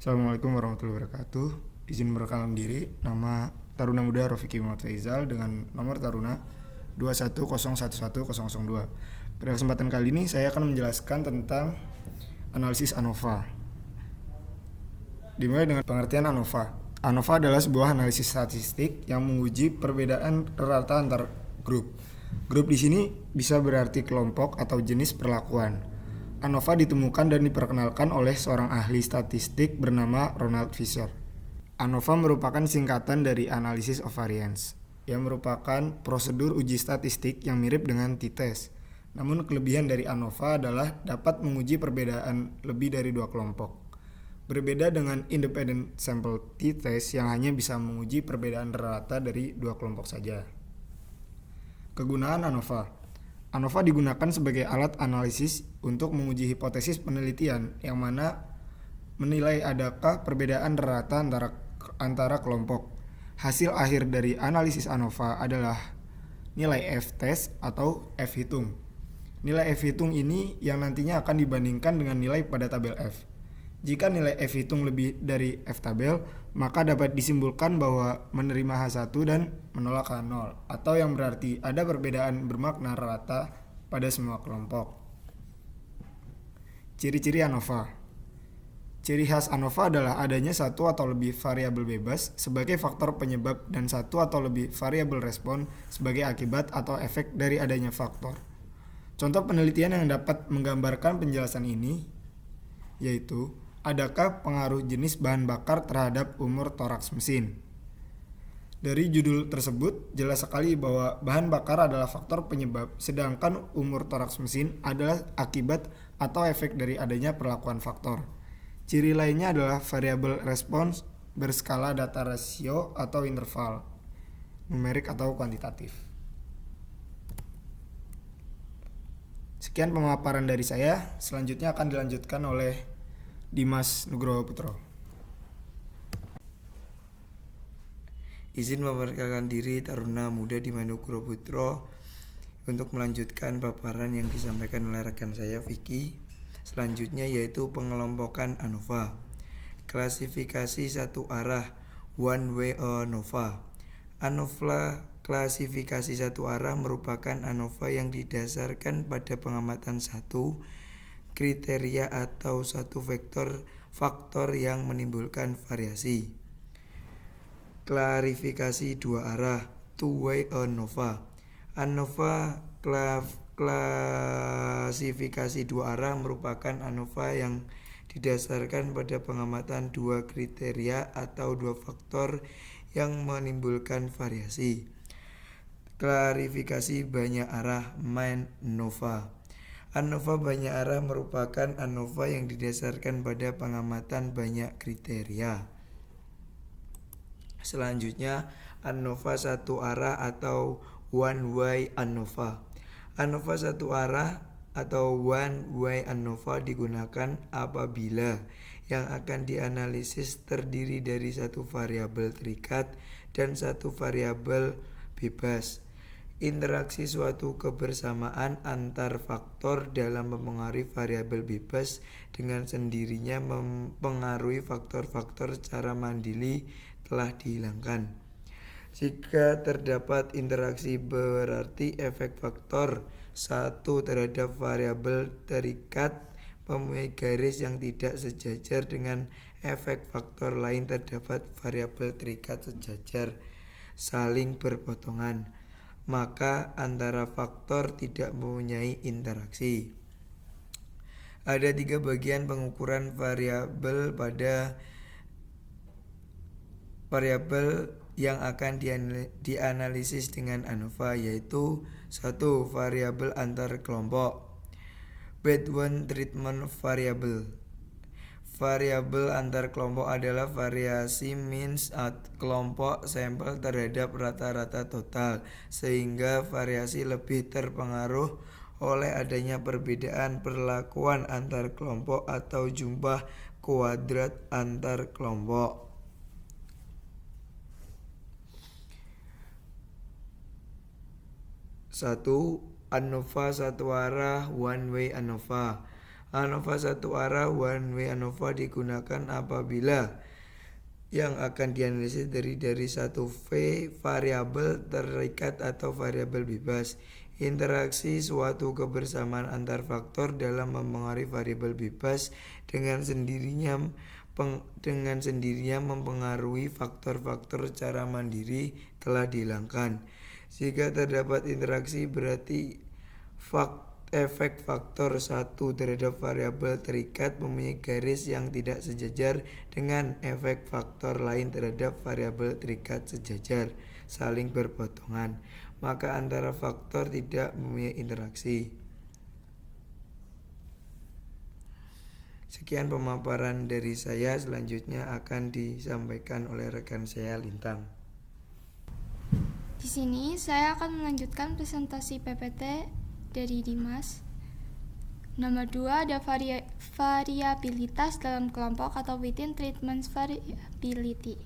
Assalamualaikum warahmatullahi wabarakatuh. Izin memperkenalkan diri, nama Taruna Muda Rofiki Muhammad Faizal dengan nomor Taruna 210111002. Pada kesempatan kali ini saya akan menjelaskan tentang analisis ANOVA. Dimulai dengan pengertian ANOVA. ANOVA adalah sebuah analisis statistik yang menguji perbedaan rata antar grup. Grup di sini bisa berarti kelompok atau jenis perlakuan. ANOVA ditemukan dan diperkenalkan oleh seorang ahli statistik bernama Ronald Fisher. ANOVA merupakan singkatan dari Analysis of Variance, yang merupakan prosedur uji statistik yang mirip dengan t-test. Namun kelebihan dari ANOVA adalah dapat menguji perbedaan lebih dari dua kelompok. Berbeda dengan independent sample t-test yang hanya bisa menguji perbedaan rata dari dua kelompok saja. Kegunaan ANOVA. ANOVA digunakan sebagai alat analisis untuk menguji hipotesis penelitian yang mana menilai adakah perbedaan rata antara kelompok. Hasil akhir dari analisis ANOVA adalah nilai F-test atau F-hitung. Nilai F-hitung ini yang nantinya akan dibandingkan dengan nilai pada tabel F. Jika nilai F-hitung lebih dari F-tabel, maka dapat disimpulkan bahwa menerima H1 dan menolak H0, atau yang berarti ada perbedaan bermakna rata pada semua kelompok. Ciri-ciri ANOVA. Ciri khas ANOVA adalah adanya satu atau lebih variabel bebas sebagai faktor penyebab dan satu atau lebih variabel respon sebagai akibat atau efek dari adanya faktor. Contoh penelitian yang dapat menggambarkan penjelasan ini yaitu adakah pengaruh jenis bahan bakar terhadap umur toraks mesin? Dari judul tersebut jelas sekali bahwa bahan bakar adalah faktor penyebab, sedangkan umur toraks mesin adalah akibat atau efek dari adanya perlakuan faktor. Ciri lainnya adalah variabel respons berskala data rasio atau interval, numerik atau kuantitatif. Sekian pemaparan dari saya, selanjutnya akan dilanjutkan oleh Dimas Nugroho Putro. Izin memperkenalkan diri Taruna Muda Dimas Nugroho Putro untuk melanjutkan paparan yang disampaikan oleh rekan saya Vicky. Selanjutnya yaitu pengelompokan ANOVA. Klasifikasi satu arah one way ANOVA. ANOVA klasifikasi satu arah merupakan ANOVA yang didasarkan pada pengamatan satu kriteria atau satu faktor yang menimbulkan variasi. Klarifikasi dua arah two-way ANOVA. ANOVA klasifikasi dua arah merupakan ANOVA yang didasarkan pada pengamatan dua kriteria atau dua faktor yang menimbulkan variasi. Klarifikasi banyak arah MANOVA. ANOVA banyak arah merupakan ANOVA yang didasarkan pada pengamatan banyak kriteria. Selanjutnya, ANOVA satu arah atau one way ANOVA. ANOVA satu arah atau one way ANOVA digunakan apabila yang akan dianalisis terdiri dari satu variabel terikat dan satu variabel bebas. Interaksi suatu kebersamaan antar faktor dalam mempengaruhi variabel bebas dengan sendirinya mempengaruhi faktor-faktor secara mandiri telah dihilangkan. Jika terdapat interaksi berarti efek faktor satu terhadap variabel terikat mempunyai garis yang tidak sejajar dengan efek faktor lain terdapat variabel terikat sejajar saling berpotongan, maka antara faktor tidak mempunyai interaksi. Ada tiga bagian pengukuran variabel pada variabel yang akan dianalisis dengan ANOVA, yaitu satu variabel antar kelompok, Baldwin treatment variable. Variabel antar kelompok adalah variasi mean kelompok sampel terhadap rata-rata total, sehingga variasi lebih terpengaruh oleh adanya perbedaan perlakuan antar kelompok atau jumlah kuadrat antar kelompok. Satu, ANOVA satu arah one way ANOVA. ANOVA satu arah one way ANOVA digunakan apabila yang akan dianalisis dari satu V variabel terikat atau variabel bebas. Interaksi suatu kebersamaan antar faktor dalam mempengaruhi variabel bebas dengan sendirinya mempengaruhi faktor-faktor secara mandiri telah dihilangkan. Jika terdapat interaksi berarti efek faktor satu terhadap variabel terikat mempunyai garis yang tidak sejajar dengan efek faktor lain terhadap variabel terikat sejajar, saling berpotongan, maka antara faktor tidak mempunyai interaksi. Sekian pemaparan dari saya, selanjutnya akan disampaikan oleh rekan saya Lintang. Di sini saya akan melanjutkan presentasi PPT dari Dimas. Nomor 2 ada variabilitas dalam kelompok atau within treatments variability.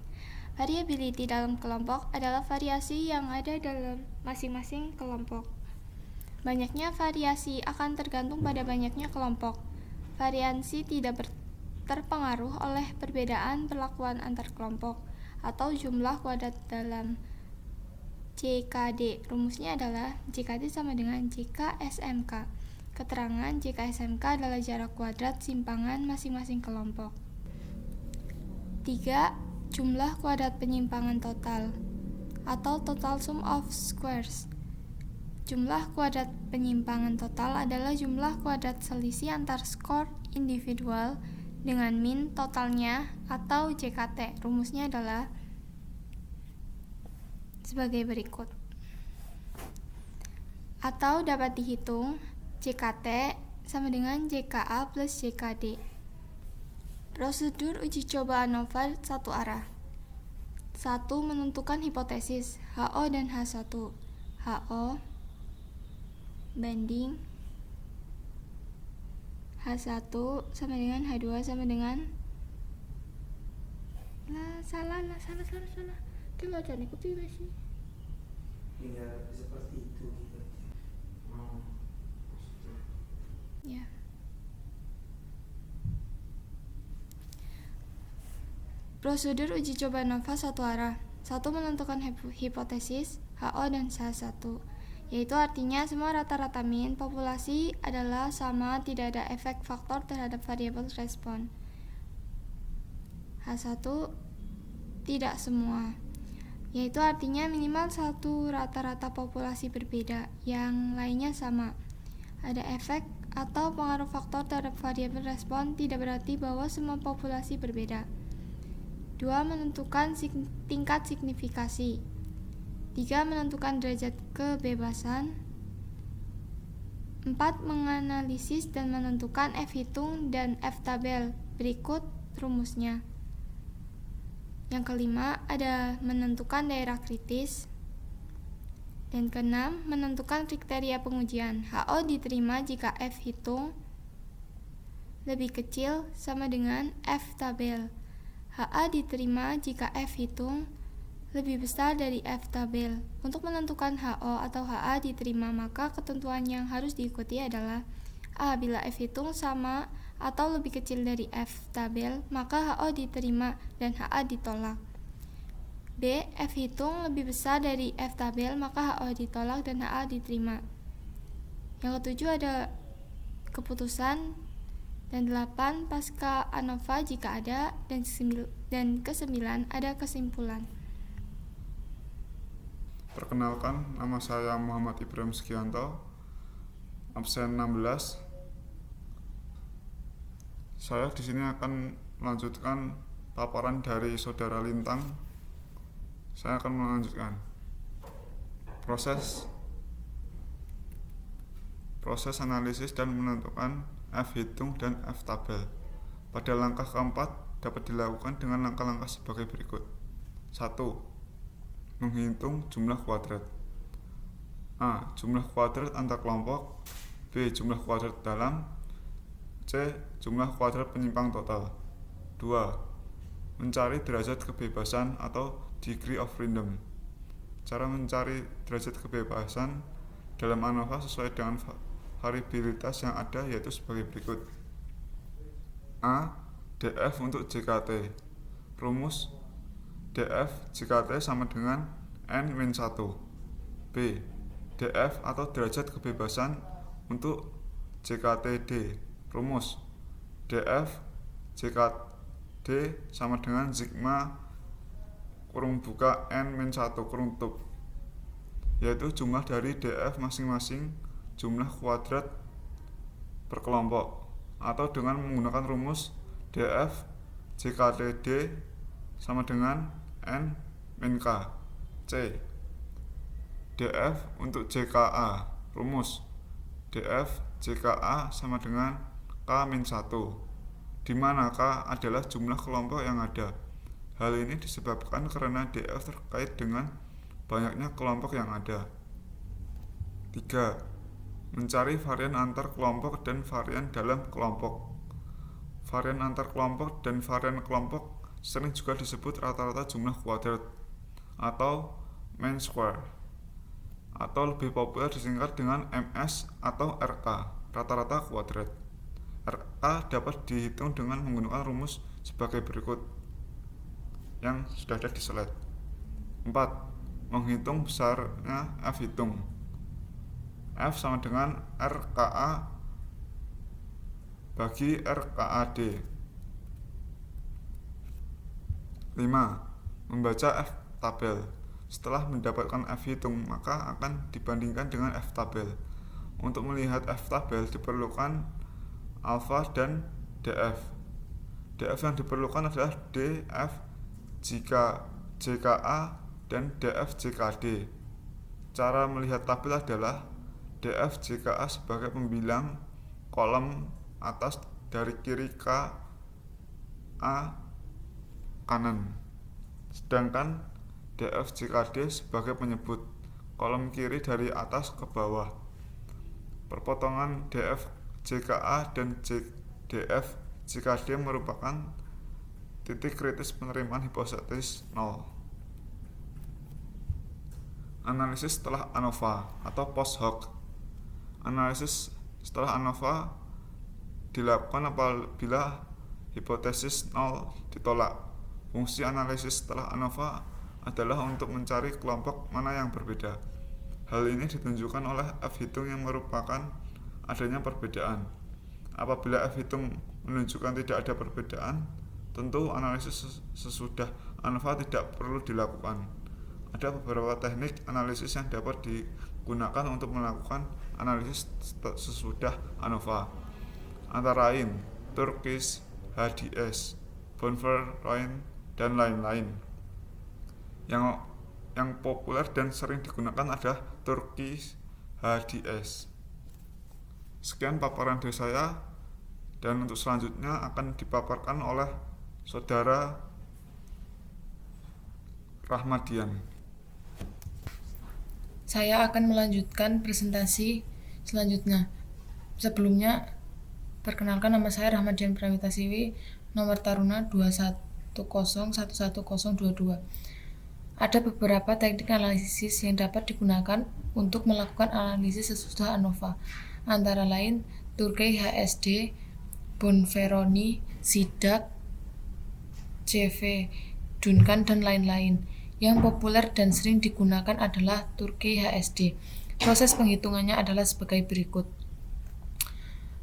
Variability dalam kelompok adalah variasi yang ada dalam masing-masing kelompok. Banyaknya variasi akan tergantung pada banyaknya kelompok. Variasi tidak terpengaruh oleh perbedaan perlakuan antar kelompok atau jumlah kuadrat dalam JKD. Rumusnya adalah JKD sama dengan JK/SMK. Keterangan JK/SMK adalah jarak kuadrat simpangan masing-masing kelompok. 3. Jumlah kuadrat penyimpangan total atau total sum of squares. Jumlah kuadrat penyimpangan total adalah jumlah kuadrat selisih antar skor individual dengan min totalnya atau JKT. Rumusnya adalah sebagai berikut. Atau dapat dihitung JKT sama dengan JKA plus JKD. Prosedur uji coba ANOVA satu arah. 1. Menentukan hipotesis HO dan H1. HO banding H1 sama dengan H2 sama dengan salah. Itu bacaan ikuti gak sih? Ya, seperti itu gitu. Ya. Prosedur uji coba ANOVA satu arah. 1. Menentukan hipotesis HO dan H1, yaitu artinya semua rata-rata min populasi adalah sama, tidak ada efek faktor terhadap variabel respon. H1 tidak semua, yaitu artinya minimal satu rata-rata populasi berbeda, yang lainnya sama. Ada efek atau pengaruh faktor terhadap variabel respon, tidak berarti bahwa semua populasi berbeda. 2. Menentukan tingkat signifikasi. 3. Menentukan derajat kebebasan. 4. Menganalisis dan menentukan F hitung dan F tabel. Berikut rumusnya. Yang kelima ada menentukan daerah kritis. Dan keenam, menentukan kriteria pengujian. HO diterima jika F hitung lebih kecil sama dengan F tabel. HA diterima jika F hitung lebih besar dari F tabel. Untuk menentukan HO atau HA diterima, maka ketentuan yang harus diikuti adalah A. Bila F hitung sama atau lebih kecil dari F tabel, maka HO diterima dan HA ditolak. B. F hitung lebih besar dari F tabel, maka HO ditolak dan HA diterima. Yang ketujuh ada keputusan, dan 8 pasca ANOVA jika ada, dan kesembilan ada kesimpulan. Perkenalkan, nama saya Muhammad Ibrahim Sugianto, absen 16. Saya di sini akan melanjutkan paparan dari Saudara Lintang. Saya akan melanjutkan proses analisis dan menentukan F hitung dan F tabel. Pada langkah keempat dapat dilakukan dengan langkah-langkah sebagai berikut. 1. Menghitung jumlah kuadrat. A. Jumlah kuadrat antar kelompok. B. Jumlah kuadrat dalam. C. Jumlah kuadrat penyimpang total. 2. Mencari derajat kebebasan atau degree of freedom. Cara mencari derajat kebebasan dalam ANOVA sesuai dengan variabilitas yang ada yaitu sebagai berikut. A. DF untuk JKT. Rumus DF JKT sama dengan N-1. B. DF atau derajat kebebasan untuk JKTD. Rumus DF JKT sama dengan sigma kurung buka N-1 kurung tutup, yaitu jumlah dari DF masing-masing jumlah kuadrat per kelompok, atau dengan menggunakan rumus DF JKTD sama dengan N min K. C. DF untuk JKA. Rumus DF JKA sama dengan K min 1, di mana K adalah jumlah kelompok yang ada. Hal ini disebabkan karena DF terkait dengan banyaknya kelompok yang ada. 3. Mencari varian antar kelompok dan varian dalam kelompok. Varian antar kelompok dan varian kelompok sering juga disebut rata-rata jumlah kuadrat atau mean square, atau lebih populer disingkat dengan MS atau RK, rata-rata kuadrat. RK dapat dihitung dengan menggunakan rumus sebagai berikut yang sudah ada di slide. 4. Menghitung besarnya F hitung. F sama dengan RKA bagi RKAD. 5. Membaca F tabel. Setelah mendapatkan F hitung, maka akan dibandingkan dengan F tabel. Untuk melihat F tabel diperlukan alfa dan DF. DF yang diperlukan adalah DF jika JKA dan DF JKD. Cara melihat tabel adalah DF JKA sebagai pembilang kolom atas dari kiri ke A kanan, sedangkan DF JKD sebagai penyebut kolom kiri dari atas ke bawah. Perpotongan DF JKA dan DF JKD merupakan titik kritis penerimaan hipotesis 0. Analisis setelah ANOVA atau post hoc. Analisis setelah ANOVA dilakukan apabila hipotesis 0 ditolak. Fungsi analisis setelah ANOVA adalah untuk mencari kelompok mana yang berbeda. Hal ini ditunjukkan oleh F hitung yang merupakan adanya perbedaan. Apabila F hitung menunjukkan tidak ada perbedaan, tentu analisis sesudah ANOVA tidak perlu dilakukan. Ada beberapa teknik analisis yang dapat digunakan untuk melakukan analisis sesudah ANOVA, antara lain Turkish, HDS, Bonfer, Roin, dan lain-lain. Yang populer dan sering digunakan adalah Turkish HDS. Sekian paparan dari saya, dan untuk selanjutnya akan dipaparkan oleh Saudara Rahmadian. Saya akan melanjutkan presentasi selanjutnya. Sebelumnya, perkenalkan, nama saya Rahmadian Prawitasiwi, nomor taruna 210111022. Ada beberapa teknik analisis yang dapat digunakan untuk melakukan analisis sesudah ANOVA, antara lain Turkey HSD, Bonferroni, Sidak, CV, Duncan, dan lain-lain. Yang populer dan sering digunakan adalah Turkey HSD. Proses penghitungannya adalah sebagai berikut.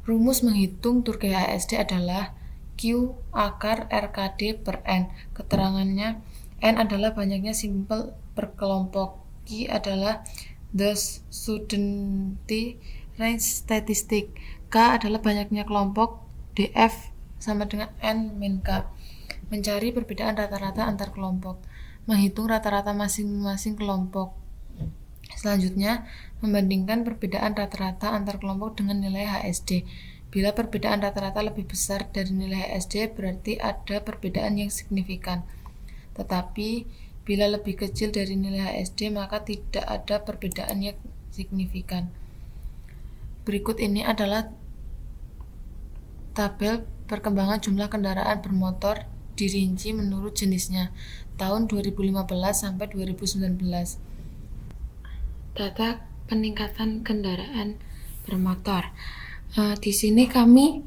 Rumus menghitung Turkey HSD adalah Q akar RKD per N. Keterangannya, N adalah banyaknya simpel per kelompok. Q adalah the Suddenty range statistic. K adalah banyaknya kelompok. DF sama dengan N min K. Mencari perbedaan rata-rata antar kelompok. Menghitung rata-rata masing-masing kelompok. Selanjutnya, membandingkan perbedaan rata-rata antar kelompok dengan nilai HSD. Bila perbedaan rata-rata lebih besar dari nilai HSD, berarti ada perbedaan yang signifikan. Tetapi, bila lebih kecil dari nilai HSD, maka tidak ada perbedaan yang signifikan. Berikut ini adalah tabel perkembangan jumlah kendaraan bermotor dirinci menurut jenisnya tahun 2015 sampai 2019. Data peningkatan kendaraan bermotor. Di sini kami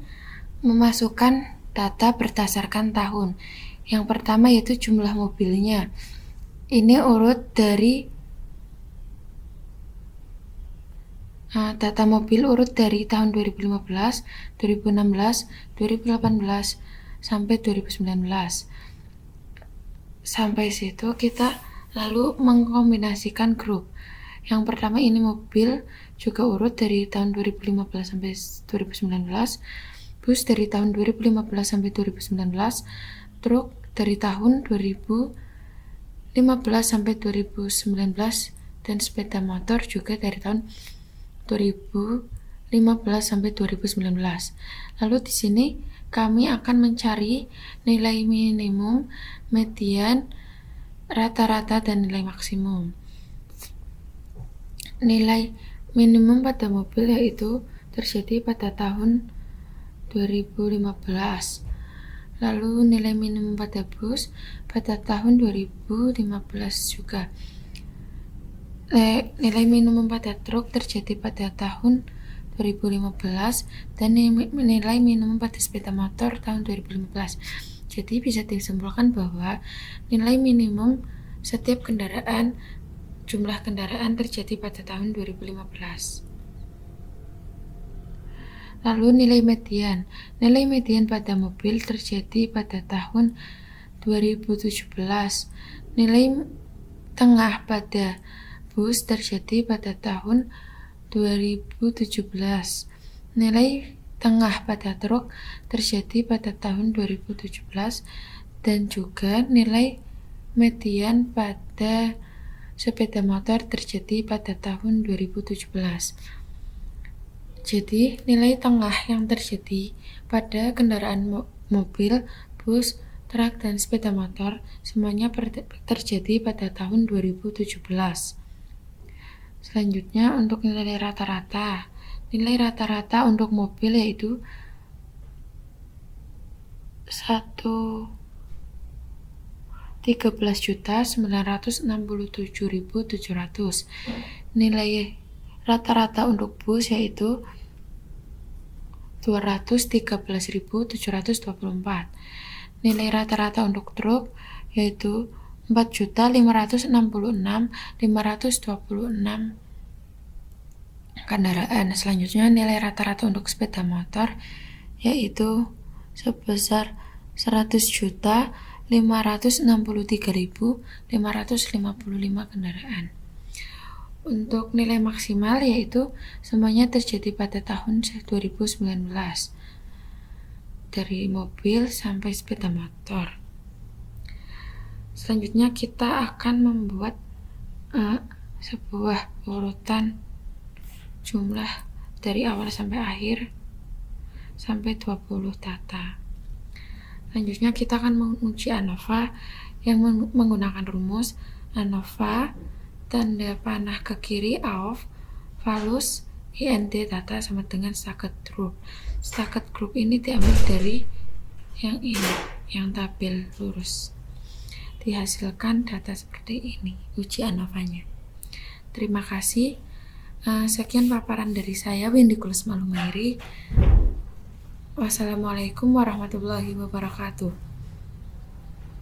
memasukkan data berdasarkan tahun. Yang pertama yaitu jumlah mobilnya. Ini urut dari data mobil urut dari tahun 2015, 2016, 2018, sampai 2019. Sampai situ kita lalu mengkombinasikan grup. Yang pertama ini mobil juga urut dari tahun 2015 sampai 2019, bus dari tahun 2015 sampai 2019, truk dari tahun 2015 sampai 2019, dan sepeda motor juga dari tahun 2015 sampai 2019. Lalu di sini kami akan mencari nilai minimum, median, rata-rata, dan nilai maksimum. Nilai minimum pada mobil yaitu terjadi pada tahun 2015. Lalu nilai minimum pada bus pada tahun 2015 juga. Nilai minimum pada truk terjadi pada tahun 2015 dan nilai minimum pada sepeda motor tahun 2015. Jadi bisa disimpulkan bahwa nilai minimum setiap kendaraan, jumlah kendaraan terjadi pada tahun 2015. Lalu nilai median. Nilai median pada mobil terjadi pada tahun 2017. Nilai tengah pada bus terjadi pada tahun 2017. Nilai tengah pada truk terjadi pada tahun 2017 dan juga nilai median pada sepeda motor terjadi pada tahun 2017. Jadi, nilai tengah yang terjadi pada kendaraan mobil, bus, truk, dan sepeda motor semuanya terjadi pada tahun 2017. Selanjutnya, untuk nilai rata-rata. Nilai rata-rata untuk mobil yaitu 13.967.700. Nilai rata-rata untuk bus yaitu 213.724. Nilai rata-rata untuk truk yaitu 4.566.526 kendaraan. Selanjutnya nilai rata-rata untuk sepeda motor yaitu sebesar 100.563.555 kendaraan. Untuk nilai maksimal yaitu semuanya terjadi pada tahun 2019 dari mobil sampai sepeda motor. Selanjutnya kita akan membuat sebuah urutan jumlah dari awal sampai akhir sampai 20 data. Selanjutnya kita akan menguji ANOVA yang menggunakan rumus ANOVA tanda panah ke kiri AOF valus INT data sama dengan staket grup. Staket grup ini diambil dari yang ini, yang tabel lurus. Dihasilkan data seperti ini, uji ANOVA-nya. Terima kasih. Sekian paparan dari saya, Windy Kules Malumairi. Wassalamualaikum warahmatullahi wabarakatuh.